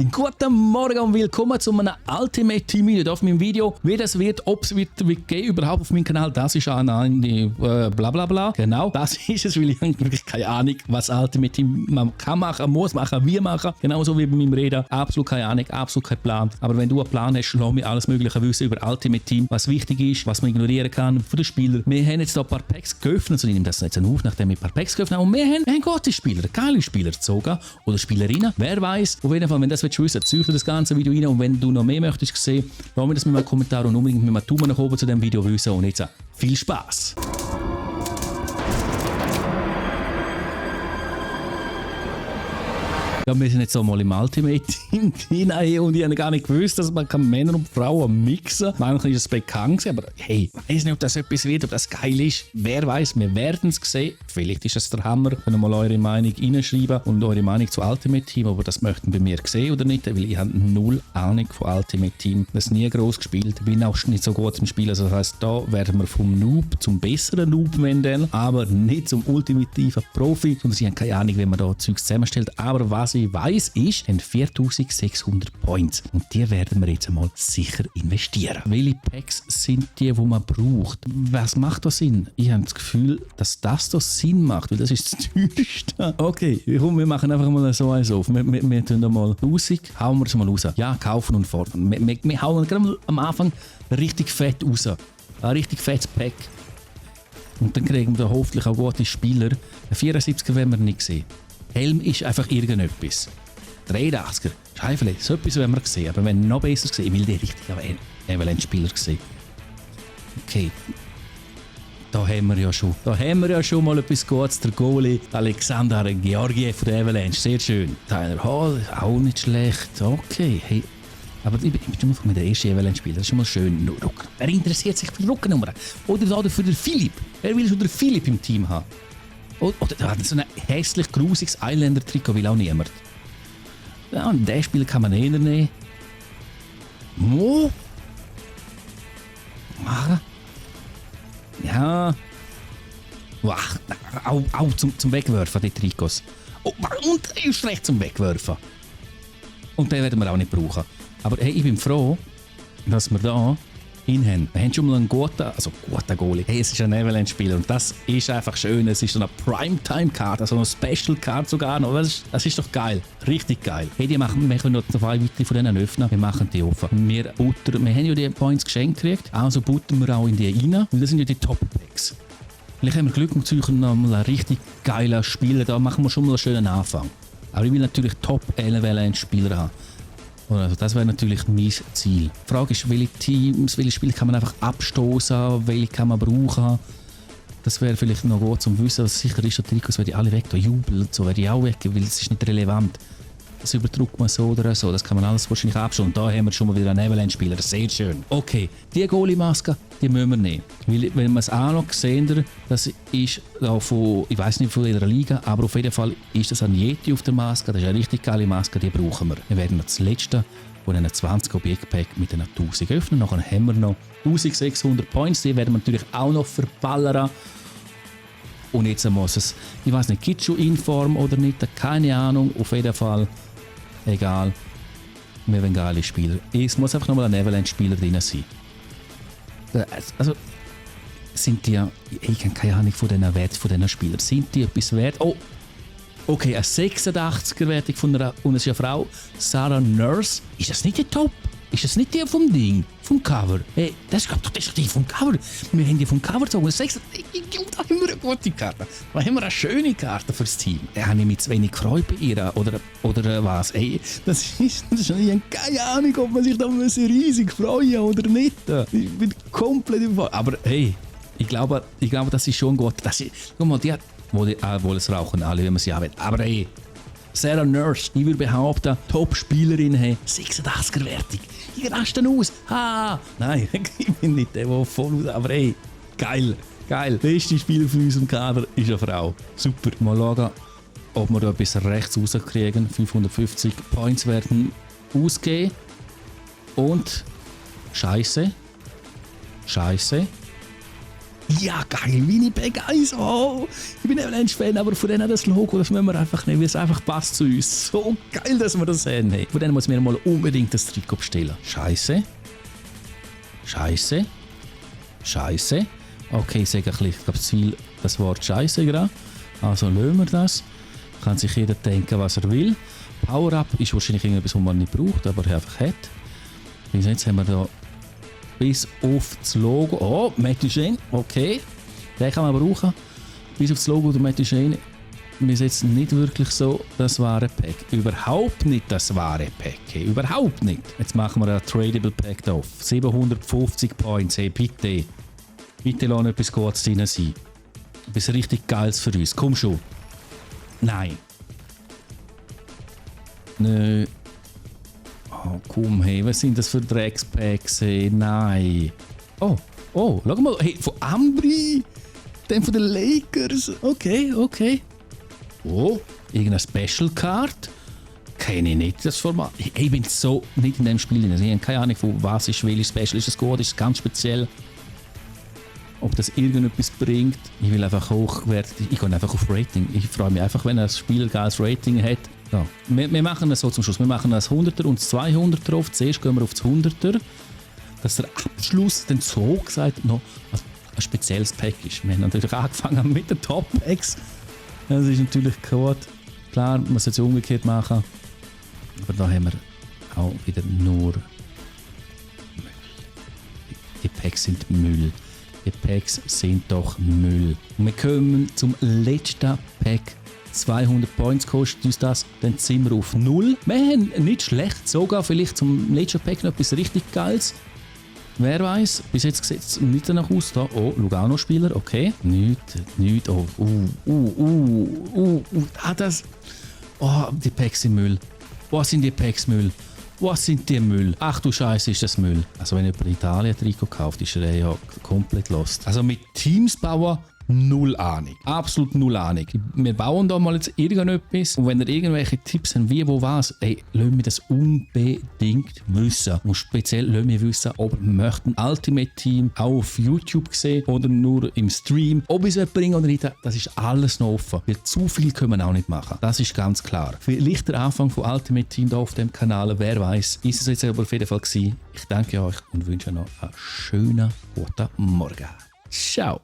Guten Morgen und willkommen zu einem Ultimate Team Video auf meinem Video. Wie das wird, ob es wird gehen überhaupt auf meinem Kanal, das ist eine bla bla bla. Genau, das ist es, weil ich habe wirklich keine Ahnung, was Ultimate Team man kann machen, muss machen, wie machen. Genauso wie bei meinem Reden. Absolut keine Ahnung, absolut kein Plan. Aber wenn du einen Plan hast, lass mich alles Mögliche wissen über Ultimate Team, was wichtig ist, was man ignorieren kann für den Spieler. Wir haben jetzt hier ein paar Packs geöffnet, also ich nehme das jetzt auf, nachdem wir ein paar Packs geöffnet haben. Und wir haben gute Spieler, geile Spieler gezogen oder Spielerinnen. Wer weiß, auf jeden Fall, wenn das wissen, züchte das ganze Video rein und wenn du noch mehr möchtest sehen, lass mir das mit einem Kommentar und unbedingt mit einem Daumen nach oben zu dem Video wissen und jetzt viel Spaß! Ja, wir sind jetzt auch mal im Ultimate Team hinein und ich habe gar nicht gewusst, dass man Männer und Frauen mixen kann. Manchmal ist es bekannt, aber hey, ich weiß nicht, ob das etwas wird, ob das geil ist. Wer weiß, wir werden es sehen. Vielleicht ist es der Hammer. Könnt ihr mal eure Meinung reinschreiben und eure Meinung zu Ultimate Team, ob ihr das möchten bei mir sehen oder nicht, weil ich habe null Ahnung von Ultimate Team. Das nie groß gespielt, bin auch nicht so gut im Spiel. Also das heisst, da werden wir vom Noob zum besseren Noob wenden, aber nicht zum ultimativen Profi, sondern sie haben keine Ahnung, wie man da Zeugs zusammenstellt. Aber was ich weiss ist, haben 4600 Points und die werden wir jetzt einmal sicher investieren. Welche Packs sind die man braucht? Was macht da Sinn? Ich habe das Gefühl, dass das da Sinn macht, weil das ist das teuerste. Okay, komm, wir machen einfach mal so eins auf. Wir tun da mal 1000, hauen wir es mal raus. Ja, kaufen und fordern. Wir hauen gerade mal am Anfang richtig fett raus. Ein richtig fettes Pack. Und dann kriegen wir da hoffentlich auch gute Spieler. Ein 74er werden wir nicht sehen. Helm ist einfach irgendetwas. 83er, Scheifele, so etwas werden wir sehen. Aber wenn wir noch besser sehen, ich will die richtigen Avalanche-Spieler sehen. Okay. Da haben wir ja schon mal etwas Gutes. Der Goalie Alexander Georgiev von der Avalanche, sehr schön. Tyler Hall, auch nicht schlecht. Okay, hey. Aber ich bin schon mal mit der ersten Avalanche-Spieler, das ist schon mal schön. Wer interessiert sich für die Ruckennummer? Oder für den Philipp. Wer will schon den Philipp im Team haben? Oder so ein hässlich grusiges Islander-Trikot will auch niemand. Ja, und den Spieler kann man eher nehmen. Mo? Machen? Ja. Ach, auch zum Wegwerfen, die Trikots. Oh, und der ist schlecht zum Wegwerfen. Und den werden wir auch nicht brauchen. Aber hey, ich bin froh, dass wir da ihn haben. Wir haben schon mal einen guten Goalie. Hey, es ist ein Avalanche-Spieler und das ist einfach schön. Es ist so eine Primetime-Card, also eine Special-Card sogar noch. Das ist doch geil. Richtig geil. Hey, wir können noch 2 weitere von denen öffnen. Wir machen die offen. Wir haben ja die Points geschenkt gekriegt, also buttern wir auch in die rein. Und das sind ja die Top-Packs. Vielleicht haben wir Glück und suchen noch mal einen richtig geilen Spieler. Da machen wir schon mal einen schönen Anfang. Aber ich will natürlich Top-Avalanche-Spieler haben. Also das wäre natürlich mein Ziel. Die Frage ist, welche Teams, welche Spiele kann man einfach abstoßen, welche kann man brauchen. Das wäre vielleicht noch gut zum Wissen. Was sicher ist, die Trikots werden alle weg. Da Jubel und so werde ich auch weg, weil es ist nicht relevant. Das überdruckt man so oder so. Das kann man alles wahrscheinlich abstoßen. Und da haben wir schon mal wieder einen Avalanche-Spieler. Sehr schön. Okay, die Goalie-Maske, die müssen wir nehmen. Weil, wenn man es auch noch sehen, das ist auch von, ich weiß nicht von jeder Liga, aber auf jeden Fall ist das ein Yeti auf der Maske. Das ist eine richtig geile Maske, die brauchen wir. Wir werden das letzte von einem 20 Objektpack mit einer 1000 öffnen. Nachher haben wir noch 1600 Points. Die werden wir natürlich auch noch verballern. Und jetzt muss es, ich weiß nicht, gibt es schon Inform oder nicht, keine Ahnung. Auf jeden Fall, egal. Wir wollen geile Spieler. Es muss einfach nochmal ein Avalanche-Spieler drin sein. Also, sind die, ich habe keine Ahnung von diesen Werten von diesen Spielern. Sind die etwas wert? Oh, okay, eine 86er-Wertung von einer Frau. Sarah Nurse. Ist das nicht die Top? Ist das nicht die vom Ding? Vom Cover? Hey, das ist doch die vom Cover. Wir haben die vom Cover gezogen. Da haben wir eine gute Karte. Da haben wir eine schöne Karte fürs Team. Da habe ich mich zu wenig gefreut bei ihr. Oder was? Hey, das ist ich habe keine Ahnung, ob man sich da riesig freuen oder nicht. Ich bin komplett überfordert. Aber hey, ich glaube, das ist schon gut. Guck mal, die hat, wohl es rauchen alle, wenn man sie haben. Aber hey, Sarah Nurse, ich würde behaupten, Top-Spielerin, 86er-Wertung. Ich raste aus. Nein, ich bin nicht der voll aus. Aber hey, geil. Beste Spieler von unserem Kader ist eine Frau. Super. Mal schauen, ob wir da etwas rechts rauskriegen. 550 Points werden ausgehen. Und Scheiße. Ja, geil, Winnipeg 1. Oh, ich bin Avalanche-Fan, aber von denen das Logo, das müssen wir einfach nehmen, weil es einfach passt zu uns. So geil, dass wir das sehen. Hey. Von denen muss ich mir mal unbedingt das Trikot bestellen. Scheiße. Scheiße. Scheiße. Okay, ich sage ein bisschen, ich glaube, das Wort Scheiße gerade. Also lösen wir das. Kann sich jeder denken, was er will. Power-Up ist wahrscheinlich irgendetwas, was man nicht braucht, aber er einfach hat. Jetzt haben wir da bis auf das Logo. Oh, Matty Shane, okay. Den kann man brauchen. Bis auf das Logo der Matty Shane. Wir setzen nicht wirklich so das wahre Pack. Überhaupt nicht das wahre Pack. Hey, überhaupt nicht. Jetzt machen wir ein Tradable Pack auf. 750 Points. Hey, bitte. Bitte lass etwas Gutes drin sein. Etwas richtig Geiles für uns. Komm schon. Nein. Nö. Oh, komm, hey, was sind das für Dreckspacks? Hey, nein. Oh, schau mal. Hey, von Ambry. Dann von den Lakers. Okay. Oh, irgendeine Special Card. Kenne ich nicht, das Format. Ich bin so nicht in dem Spiel drin. Ich habe keine Ahnung, von was ist, welches Special ist es gut, ist es ganz speziell. Ob das irgendetwas bringt. Ich will einfach hochwertig. Ich gehe einfach auf Rating. Ich freue mich einfach, wenn das Spiel ein geiles Rating hat. Ja. Wir machen das so zum Schluss. Wir machen das 100er und das 200er drauf. Zuerst gehen wir auf das 100er. Dass der Abschluss dann so gesagt noch ein spezielles Pack ist. Wir haben natürlich angefangen mit den Top-Packs. Das ist natürlich gut. Klar, man muss es jetzt umgekehrt machen. Aber da haben wir auch wieder nur Müll. Die Packs sind Müll. Die Packs sind doch Müll. Und wir kommen zum letzten Pack. 200 Points kostet uns das, dann sind wir auf 0. Wir haben nicht schlecht, sogar vielleicht zum letzten Pack noch etwas richtig Geiles. Wer weiß, bis jetzt sieht es nicht danach aus. Da. Oh, Lugano-Spieler, okay. Nicht. Oh, das. Oh, die Packs sind Müll. Was sind die Packs Müll? Was sind die Müll? Ach du Scheiße, ist das Müll. Also wenn jemand Italien-Trikot kauft, ist er ja komplett lost. Also mit Teams bauen, null Ahnung. Absolut null Ahnung. Wir bauen da mal jetzt irgendetwas. Und wenn ihr irgendwelche Tipps habt, wie, wo, was, ey, lasst mich das unbedingt wissen. Und speziell lasst mich wissen, ob ihr möchtet ein Ultimate Team auch auf YouTube sehen oder nur im Stream. Ob ich es bringen oder nicht, das ist alles noch offen. Weil zu viel können wir auch nicht machen. Das ist ganz klar. Vielleicht der Anfang von Ultimate Team da auf dem Kanal, wer weiß. Ist es jetzt aber auf jeden Fall gewesen. Ich danke euch und wünsche noch einen schönen guten Morgen. Ciao.